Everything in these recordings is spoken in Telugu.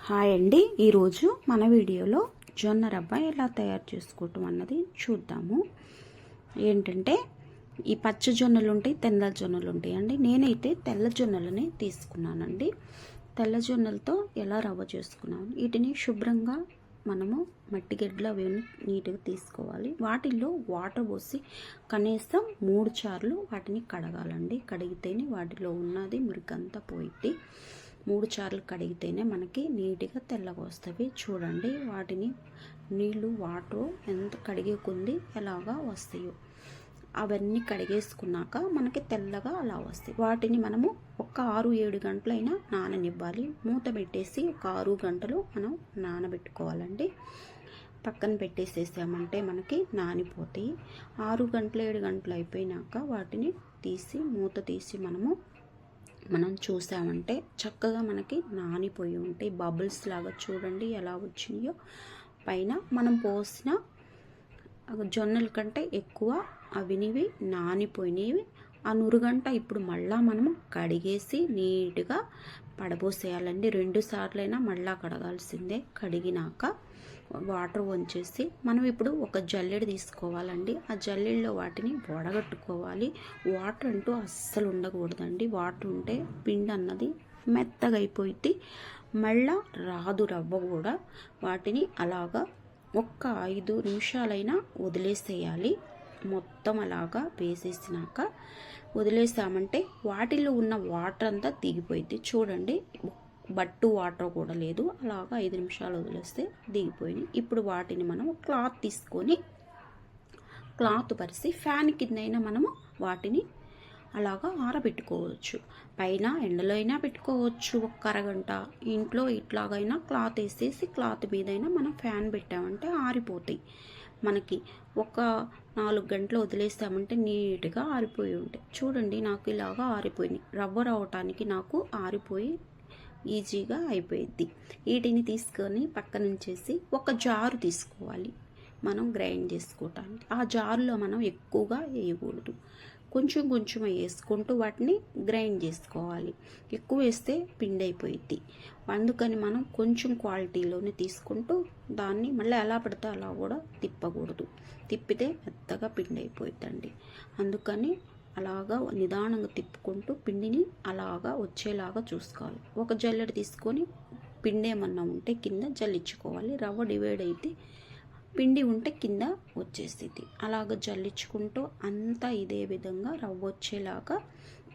హాయ్ అండి, ఈరోజు మన వీడియోలో జొన్న రవ్వ ఎలా తయారు చేసుకోవటం అన్నది చూద్దాము. ఏంటంటే ఈ పచ్చ జొన్నలు ఉంటాయి, తెల్ల జొన్నలు ఉంటాయి అండి. నేనైతే తెల్ల జొన్నలని తీసుకున్నానండి. తెల్ల జొన్నలతో ఎలా రవ్వ చేసుకున్నాను, వీటిని శుభ్రంగా మనము మట్టి గడ్డలు అవి నీట్గా తీసుకోవాలి. వాటిల్లో వాటర్ పోసి కనీసం 3 సార్లు వాటిని కడగాలండి. కడిగితేనే వాటిలో ఉన్నది మురికంతా పోయిద్ది. 3 సార్లు కడిగితేనే మనకి నీట్గా తెల్లగా వస్తాయి. చూడండి, వాటిని నీళ్ళు వాటర్ ఎంత కడిగేకుంది ఎలాగా వస్తాయో అవన్నీ కడిగేసుకున్నాక మనకి తెల్లగా అలా వస్తాయి. వాటిని మనము ఒక 6-7 గంటలైనా నాననివ్వాలి. మూత పెట్టేసి ఒక 6 గంటలు మనం నానబెట్టుకోవాలండి. పక్కన పెట్టేసేసామంటే మనకి నానిపోతాయి. 6 గంటలు 7 గంటలు అయిపోయినాక వాటిని తీసి మూత తీసి మనం చూసామంటే చక్కగా మనకి నానిపోయి ఉంటాయి. బబుల్స్ లాగా చూడండి ఎలా వచ్చినాయో. పైన మనం పోసిన జొన్నల కంటే ఎక్కువ అవినివి నానిపోయినవి. ఆ నురుగంట ఇప్పుడు మళ్ళా మనము కడిగేసి నీట్గా పడబోసేయాలండి. 2 సార్లైనా మళ్ళా కడగాల్సిందే. కడిగినాక వాటర్ వంచేసి మనం ఇప్పుడు ఒక జల్లెడ తీసుకోవాలండి. ఆ జల్లెడలో వాటిని వడగట్టుకోవాలి. వాటర్ అంటూ అస్సలు ఉండకూడదండి. వాటర్ ఉంటే పిండి అన్నది మెత్తగా అయిపోయింది, మళ్ళా రాదు రవ్వ కూడా. వాటిని అలాగా ఒక్క 5 నిమిషాలైనా వదిలేసేయాలి. మొత్తం అలాగా వేసేసినాక వదిలేసామంటే వాటిలో ఉన్న వాటర్ అంతా దిగిపోయింది. చూడండి, బట్టు వాటర్ కూడా లేదు. అలాగా 5 నిమిషాలు వదిలేస్తే దిగిపోయినాయి. ఇప్పుడు వాటిని మనం క్లాత్ తీసుకొని క్లాత్ పరిచి ఫ్యాన్ కిందైనా మనము వాటిని అలాగా ఆరబెట్టుకోవచ్చు. పైన ఎండలో అయినా పెట్టుకోవచ్చు ఒక అరగంట. ఇంట్లో ఇట్లాగైనా క్లాత్ వేసేసి క్లాత్ మీదైనా మనం ఫ్యాన్ పెట్టామంటే ఆరిపోతాయి. మనకి ఒక 4 గంటలు వదిలేస్తామంటే నీట్గా ఆరిపోయి ఉంటాయి. చూడండి, నాకు ఇలాగా ఆరిపోయినాయి. రవ్వ రావటానికి నాకు ఆరిపోయి ఈజీగా అయిపోయిద్ది. వీటిని తీసుకొని పక్కన ఉంచేసి ఒక జారు తీసుకోవాలి మనం గ్రైండ్ చేసుకోవటానికి. ఆ జారులో మనం ఎక్కువగా వేయకూడదు, కొంచెం కొంచెం వేసుకుంటూ వాటిని గ్రైండ్ చేసుకోవాలి. ఎక్కువ వేస్తే పిండి అయిపోయిద్ది. అందుకని మనం కొంచెం క్వాలిటీలోనే తీసుకుంటూ దాన్ని మళ్ళీ ఎలా పడితే అలా కూడా తిప్పకూడదు. తిప్పితే మెత్తగా పిండి అయిపోయిద్దండి. అందుకని అలాగా నిదానంగా తిప్పుకుంటూ పిండిని అలాగా వచ్చేలాగా చూసుకోవాలి. ఒక జల్లెడ తీసుకొని పిండి ఏమన్నా ఉంటే కింద జల్లించుకోవాలి. రవ్వ డివైడ్ అయితే పిండి ఉంటే కింద వచ్చేస్తుంది. అలాగ జల్లించుకుంటూ అంతా ఇదే విధంగా రవ్వ వచ్చేలాగా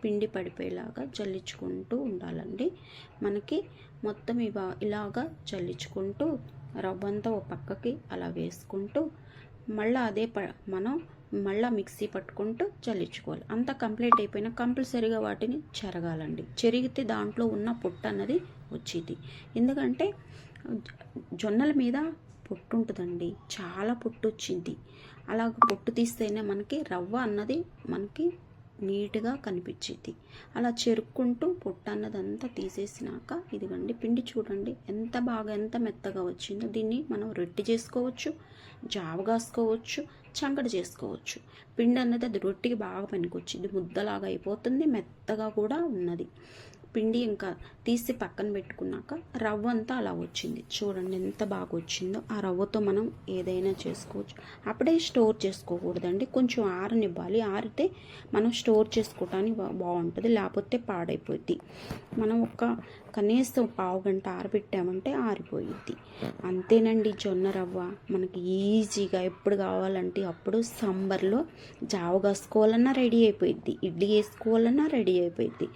పిండి పడిపోయేలాగా జల్లించుకుంటూ ఉండాలండి. మనకి మొత్తం ఇలాగా జల్లించుకుంటూ రవ్వంతా ఒక పక్కకి అలా వేసుకుంటూ మళ్ళీ అదే మనం మళ్ళీ మిక్సీ పట్టుకుంటూ చల్లించుకోవాలి. అంతా కంప్లీట్ అయిపోయినా కంపల్సరీగా వాటిని చెరగాలండి. చెరిగితే దాంట్లో ఉన్న పొట్టు అన్నది వచ్చింది. ఎందుకంటే జొన్నల మీద పొట్టు ఉంటుందండి, చాలా పొట్టు వచ్చింది. అలాగ పొట్టు తీస్తేనే మనకి రవ్వ అన్నది మనకి నీట్గా కనిపించింది. అలా చెరుక్కుంటూ పొట్టు అన్నదంతా తీసేసినాక ఇదిగండి పిండి చూడండి ఎంత బాగా ఎంత మెత్తగా వచ్చిందో. దీన్ని మనం రొట్టె చేసుకోవచ్చు, జావ కాసుకోవచ్చు, చంకట చేసుకోవచ్చు. పిండి అన్నది అది రొట్టెకి బాగా పనికొచ్చింది. ముద్దలాగా అయిపోతుంది, మెత్తగా కూడా ఉన్నది. పిండి ఇంకా తీసి పక్కన పెట్టుకున్నాక రవ్వ అంతా అలా వచ్చింది. చూడండి ఎంత బాగా వచ్చిందో. ఆ రవ్వతో మనం ఏదైనా చేసుకోవచ్చు. అప్పుడే స్టోర్ చేసుకోకూడదండి, కొంచెం ఆరనివ్వాలి. ఆరితే మనం స్టోర్ చేసుకోవటానికి బాగుంటుంది, లేకపోతే పాడైపోద్ది. మనం కనీసం 1/2 గంట ఆరబెట్టామంటే ఆరిపోయిద్ది. అంతేనండి, జొన్న రవ్వ మనకి ఈజీగా ఎప్పుడు కావాలంటే అప్పుడు సమ్మర్లో జావ కాసుకోవాలన్నా రెడీ అయిపోయిద్ది, ఇడ్లీ వేసుకోవాలన్నా రెడీ అయిపోయిద్ది,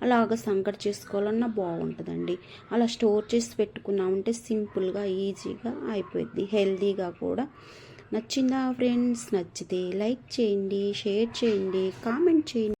అలాగ సంకట చేసుకోవాలన్నా బాగుంటుందండి. అలా స్టోర్ చేసి పెట్టుకున్నామంటే సింపుల్గా ఈజీగా అయిపోయిద్ది, హెల్తీగా కూడా. నచ్చిందా ఫ్రెండ్స్? నచ్చితే లైక్ చేయండి, షేర్ చేయండి, కామెంట్ చేయండి.